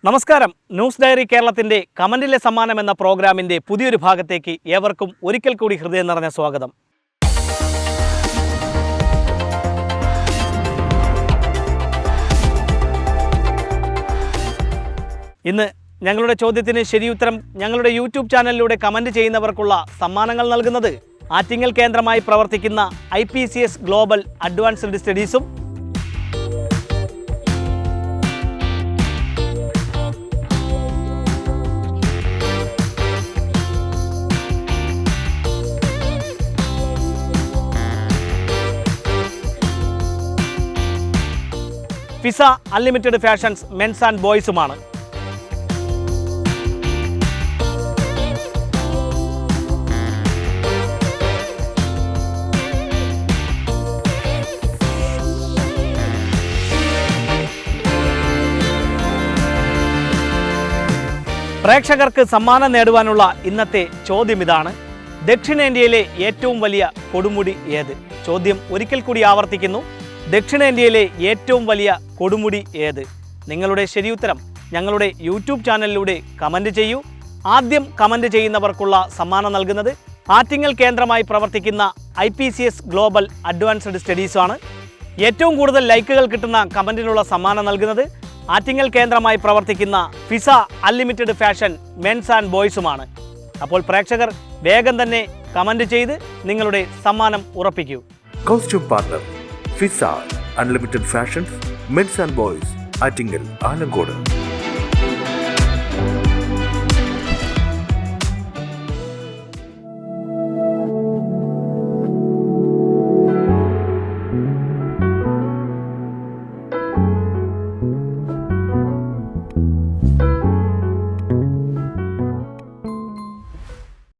നമസ്കാരം. News diary കേരളത്തിൻ്റെ കമൻറ്റിലെ സമ്മാനം എന്ന പ്രോഗ്രാമിൻ്റെ പുതിയൊരു ഭാഗത്തേക്ക് ഏവർക്കും ഒരിക്കൽ കൂടി ഹൃദയം നിറഞ്ഞ സ്വാഗതം. ഇന്ന് ഞങ്ങളുടെ ചോദ്യത്തിന് ശരിയുത്തരം ഞങ്ങളുടെ യൂട്യൂബ് ചാനലിലൂടെ കമൻറ്റ് ചെയ്യുന്നവർക്കുള്ള സമ്മാനങ്ങൾ നൽകുന്നത് ആറ്റിങ്ങൽ കേന്ദ്രമായി പ്രവർത്തിക്കുന്ന IPCS ഗ്ലോബൽ അഡ്വാൻസ്ഡ് സ്റ്റഡീസും Fiza unlimited fashions men's and ബോയ്സുമാണ്. പ്രേക്ഷകർക്ക് സമ്മാനം നേടുവാനുള്ള ഇന്നത്തെ ചോദ്യം ഇതാണ്: ദക്ഷിണേന്ത്യയിലെ ഏറ്റവും വലിയ കൊടുമുടി ഏത്? ചോദ്യം ഒരിക്കൽ കൂടി ആവർത്തിക്കുന്നു: ദക്ഷിണേന്ത്യയിലെ ഏറ്റവും വലിയ കൊടുമുടി ഏത്? നിങ്ങളുടെ ശരിയുത്തരം ഞങ്ങളുടെ യൂട്യൂബ് ചാനലിലൂടെ കമൻറ്റ് ചെയ്യൂ. ആദ്യം കമൻറ്റ് ചെയ്യുന്നവർക്കുള്ള സമ്മാനം നൽകുന്നത് ആറ്റിങ്ങൽ കേന്ദ്രമായി പ്രവർത്തിക്കുന്ന IPCS ഗ്ലോബൽ അഡ്വാൻസ്ഡ് സ്റ്റഡീസാണ്. ഏറ്റവും കൂടുതൽ ലൈക്കുകൾ കിട്ടുന്ന കമൻറ്റിനുള്ള സമ്മാനം നൽകുന്നത് ആറ്റിങ്ങൽ കേന്ദ്രമായി പ്രവർത്തിക്കുന്ന Fiza unlimited fashion men's and ബോയ്സുമാണ്. അപ്പോൾ പ്രേക്ഷകർ വേഗം തന്നെ കമൻറ്റ് ചെയ്ത് നിങ്ങളുടെ സമ്മാനം ഉറപ്പിക്കൂ. Costume partner Fiza unlimited fashions men's and boys, Attingal, Alankode.